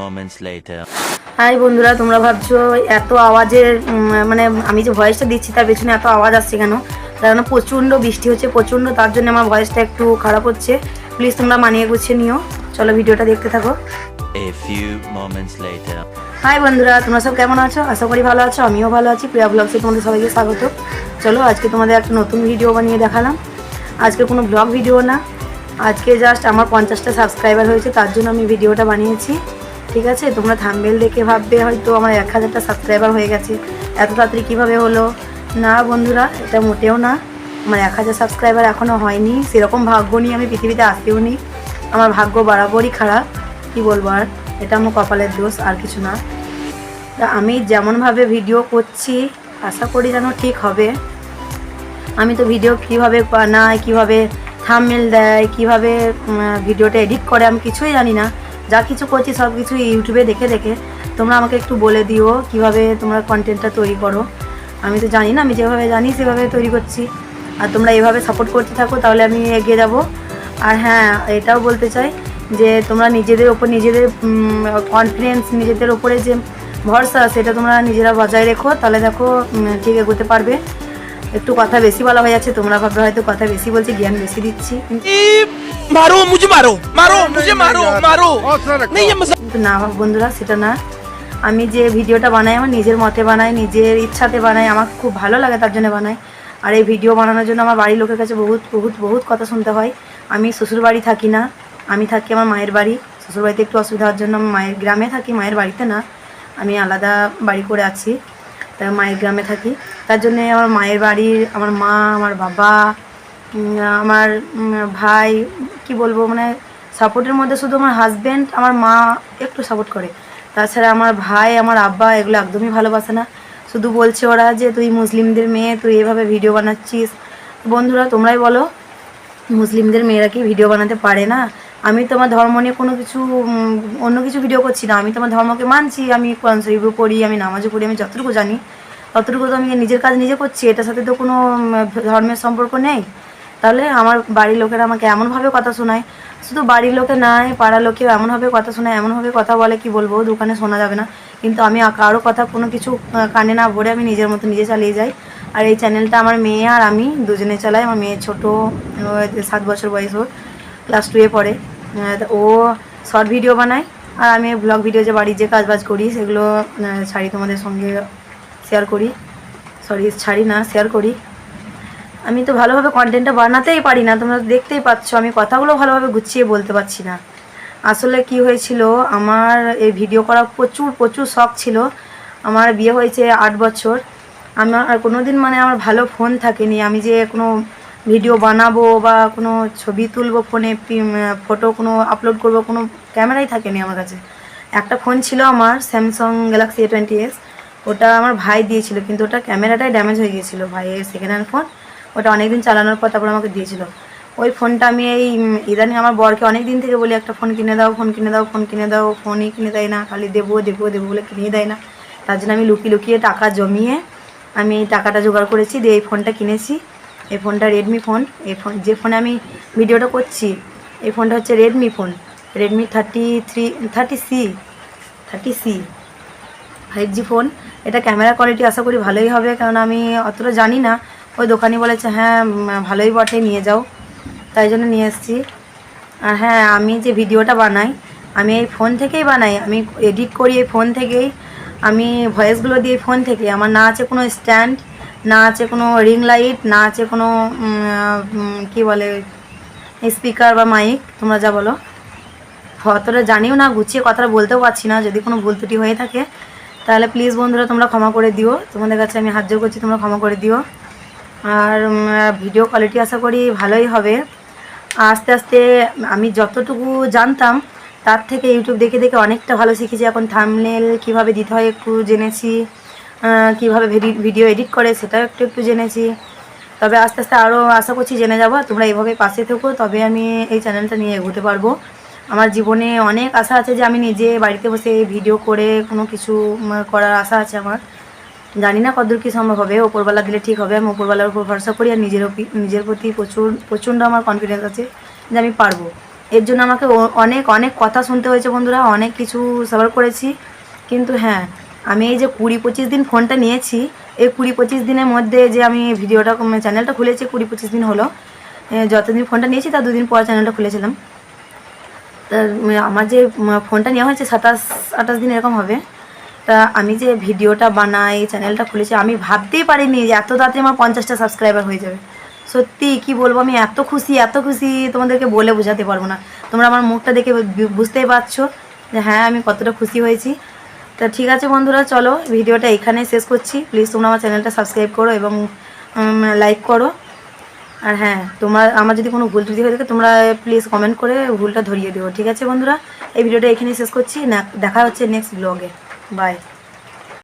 moments later. Hi বন্ধুরা, তোমরা ভাবছো এত আওয়াজের মানে আমি যে ভয়েসটা দিচ্ছি তার পেছনে এত আওয়াজ আসছে কেন? কারণ প্রচণ্ড বৃষ্টি হচ্ছে, প্রচণ্ড, তার জন্য আমার ভয়েসটা একটু খারাপ হচ্ছে। প্লিজ তোমরা মানিয়ে গুছিয়ে নিও। চলো ভিডিওটা দেখতে থাকো। A few moments later. Hi বন্ধুরা, তোমরা সব কেমন আছো? আশা করি ভালো আছো, আমিও ভালো আছি। প্রিয়া ব্লগসে তোমাদের সবাইকে স্বাগত। চলো আজকে তোমাদের একটা নতুন ভিডিও বানিয়ে দেখালাম। আজকে কোনো ব্লগ ভিডিও না, আজকে জাস্ট আমার 50টা সাবস্ক্রাইবার হয়েছে, তার জন্য আমি ভিডিওটা বানিয়েছি। ঠিক আছে, তোমরা থাম্বনেল দেখে ভাববে হয়তো আমার 1000টা সাবস্ক্রাইবার হয়ে গেছে, এত তাড়াতাড়ি কীভাবে হলো। না বন্ধুরা, এটা মোটেও না। আমার 1000 সাবস্ক্রাইবার এখনও হয়নি, সেরকম ভাগ্য নিয়ে আমি পৃথিবীতে আসতেও নি। আমার ভাগ্য বরাবরই খারাপ, কি বলবো আর, এটা আমার কপালের দোষ, আর কিছু না। তা আমি যেমনভাবে ভিডিও করছি আশা করি যেন ঠিক হবে। আমি তো ভিডিও কীভাবে বানায়, কীভাবে থাম্বনেল দেয়, কীভাবে ভিডিওটা এডিট করে আমি কিছুই জানি না। যা কিছু করছি সব কিছু ইউটিউবে দেখে দেখে। তোমরা আমাকে একটু বলে দিও কিভাবে তোমরা কন্টেন্টটা তৈরি করো। আমি তো জানি না, আমি যেভাবে জানি সেভাবে তৈরি করছি। আর তোমরা এভাবে সাপোর্ট করতে থাকো, তাহলে আমি এগিয়ে যাব। আর হ্যাঁ, এটাও বলতে চাই যে তোমরা নিজেদের ওপর, নিজেদের কনফিডেন্স, নিজেদের ওপরে যে ভরসা, সেটা তোমরা নিজেরা বজায় রেখো, তাহলে দেখো ঠিক এগোতে পারবে। একটু কথা বেশি বলা হয়ে যাচ্ছে, তোমরা ভাববে হয়তো কথা বেশি বলছি, জ্ঞান বেশি দিচ্ছি, কিন্তু না বন্ধুরা, সেটা না। আমি যে ভিডিওটা বানাই আমার নিজের মতে বানাই, নিজের ইচ্ছাতে বানাই, আমার খুব ভালো লাগে তার জন্য বানাই। আর এই ভিডিও বানানোর জন্য আমার বাড়ির লোকের কাছে বহুত বহুত বহুত কথা শুনতে হয়। আমি শ্বশুর বাড়ি থাকি না, আমি থাকি আমার মায়ের বাড়ি। শ্বশুর বাড়িতে একটু অসুবিধা হওয়ার জন্য আমি মায়ের গ্রামে থাকি, মায়ের বাড়িতে না। আমি আলাদা বাড়ি করে আছি, তাই মায়ের গ্রামে থাকি। তার জন্যে আমার মায়ের বাড়ির, আমার মা, আমার বাবা, আমার ভাই, কি বলবো, মানে সাপোর্টের মধ্যে শুধু আমার হাজব্যান্ড, আমার মা একটু সাপোর্ট করে। তাছাড়া আমার ভাই, আমার আব্বা এগুলো একদমই ভালোবাসে না। শুধু বলছে ওরা যে তুই মুসলিমদের মেয়ে, তুই এভাবে ভিডিও বানাচ্ছিস। বন্ধুরা তোমরাই বলো, মুসলিমদের মেয়েরা কি ভিডিও বানাতে পারে না? আমি তোমার ধর্ম নিয়ে কোনো কিছু অন্য কিছু ভিডিও করছি না, আমি তোমার ধর্মকে মানছি, আমি কোরআন শরীফও পড়ি, আমি নামাজও পড়ি, আমি যতটুকু জানি ততটুকু তো আমি নিজের কাজ নিজে করছি, এটার সাথে তো কোনো ধর্মের সম্পর্ক নেই। তাহলে আমার বাড়ির লোকেরা আমাকে এমনভাবে কথা শোনায়, শুধু বাড়ির লোকে নয়, পাড়ার লোকেও এমনভাবে কথা শোনায়, এমনভাবে কথা বলে, কি বলবো, দোকানে শোনা যাবে না। কিন্তু আমি কারো কথা কোনো কিছু কানে না ভরে আমি নিজের মতো নিজে চালিয়ে যাই। আর এই চ্যানেলটা আমার মেয়ে আর আমি দুজনে চালাই। আমার মেয়ে ছোটো, 7 বছর বয়স, ওর ক্লাস 2-এ পড়ে। ও শর্ট ভিডিও বানায়, আর আমি ব্লগ ভিডিও যে বাড়ির যে কাজবাজ করি সেগুলো ছাড়ি, তোমাদের সঙ্গে শেয়ার করি, ছাড়ি না, শেয়ার করি। আমি তো ভালোভাবে কন্টেন্টটা বানাতেই পারি না, তোমরা দেখতেই পাচ্ছ, আমি কথাগুলো ভালোভাবে গুছিয়ে বলতে পারছি না। আসলে কি হয়েছিল, আমার এই ভিডিও করা প্রচুর প্রচুর শখ ছিল। আমার বিয়ে হয়েছে 8 বছর, আমার কোনো দিন মানে আমার ভালো ফোন থাকেনি। আমি যে কোনো ভিডিও বানাবো বা কোনো ছবি তুলবো ফোনে, ফটো কোনো আপলোড করবো, কোনো ক্যামেরাই থাকেনি আমার কাছে। একটা ফোন ছিল আমার, স্যামসাং গ্যালাক্সি A20s, ওটা আমার ভাই দিয়েছিল, কিন্তু ওটা ক্যামেরাটাই ড্যামেজ হয়ে গিয়েছিলো, ভাইয়ের সেকেন্ড হ্যান্ড ফোন। ওটা অনেক দিন চালানোর পর তারপর আমাকে দিয়েছিল। ওই ফোনটা আমি এই ইদানিং আমার বরকে অনেক দিন থেকে বলি একটা ফোন কিনে দাও, ফোন কিনে দাও, ফোন কিনে দাও, ফোনই কিনে দেয় না, খালি দেবো দেবো দেবো বলে কিনে দেয় না। তার জন্য আমি লুকিয়ে লুকিয়ে টাকা জমিয়ে আমি এই টাকাটা জোগাড় করেছি, দিয়ে এই ফোনটা কিনেছি। এই ফোনটা রেডমি ফোন। এই ফোন, যে ফোনে আমি ভিডিওটা করছি, এই ফোনটা হচ্ছে Redmi phone, Redmi 30C 5G phone. এটা ক্যামেরা কোয়ালিটি আশা করি ভালোই হবে, কারণ আমি অতটা জানি না। ওই দোকানি বলেছে হ্যাঁ ভালোই বটে, নিয়ে যাও, তাই জন্য নিয়ে এসেছি। আর হ্যাঁ, আমি যে ভিডিওটা বানাই আমি এই ফোন থেকেই বানাই, আমি এডিট করি এই ফোন থেকেই, আমি ভয়েসগুলো দিই ফোন থেকে। আমার না আছে কোনো স্ট্যান্ড, না আছে কোনো রিং লাইট, না আছে কোনো কি বলে স্পিকার বা মাইক, তোমরা যা বলো। অতটা জানিও না, গুছিয়ে কথাটা বলতেও পারছি না। যদি কোনো ভুল ত্রুটি হয়ে থাকে তাহলে প্লিজ বন্ধুরা তোমরা ক্ষমা করে দিও, তোমাদের কাছে আমি হাত জোড় করছি, তোমরা ক্ষমা করে দিও। আর ভিডিও কোয়ালিটি আশা করি ভালোই হবে। আস্তে আস্তে আমি যতটুকু জানতাম তার থেকে ইউটিউব দেখে দেখে অনেকটা ভালো শিখেছি। এখন থাম্বনেল কীভাবে দিতে হয় একটু জেনেছি, কীভাবে ভিডিও এডিট করে সেটাও একটু একটু জেনেছি। তবে আস্তে আস্তে আরও আশা করছি জেনে যাবো। তোমরা এইভাবে পাশে থেকো, তবে আমি এই চ্যানেলটা নিয়ে এগোতে পারবো। আমার জীবনে অনেক আশা আছে যে আমি নিজে বাড়িতে বসে ভিডিও করে কোনো কিছু করার আশা আছে আমার। জানি না কতদূর কী সম্ভব হবে, ওপরবেলা দিলে ঠিক হবে। আমি ওপরবেলার উপর ভরসা করি, আর নিজের প্রতি প্রচণ্ড আমার কনফিডেন্স আছে যে আমি পারবো। এর জন্য আমাকে অনেক অনেক কথা শুনতে হয়েছে বন্ধুরা, অনেক কিছু সবার করেছি। কিন্তু হ্যাঁ, আমি এই যে 20-25 দিন ফোনটা নিয়েছি, এই 20-25 দিনের মধ্যে যে আমি ভিডিওটা চ্যানেলটা খুলেছি 20-25 দিন হলো। যতদিন ফোনটা নিয়েছি তার 2 দিন পর চ্যানেলটা খুলেছিলাম। তা আমার যে ফোনটা নেওয়া হয়েছে 27-28 দিন এরকম হবে। তা আমি যে ভিডিওটা বানাই, চ্যানেলটা খুলেছি, আমি ভাবতেই পারিনি যে এত তাড়াতাড়ি আমার 50টা সাবস্ক্রাইবার হয়ে যাবে। সত্যি কি বলবো, আমি এত খুশি তোমাদেরকে বলে বোঝাতে পারবো না। তোমরা আমার মুখটা দেখে বুঝতেই পারছো যে হ্যাঁ আমি কতটা খুশি হয়েছি। তা ঠিক আছে বন্ধুরা, চলো ভিডিওটা এখানেই শেষ করছি। প্লিজ তোমরা আমার চ্যানেলটা সাবস্ক্রাইব করো এবং লাইক করো। আর হ্যাঁ, আমার যদি কোনো ভুল ত্রুটি হয়ে থাকে তোমরা প্লিজ কমেন্ট করে ভুলটা ধরিয়ে দিও। ঠিক আছে বন্ধুরা, এই ভিডিওটা এখানেই শেষ করছি। দেখা হচ্ছে নেক্সট ব্লগে। বাই।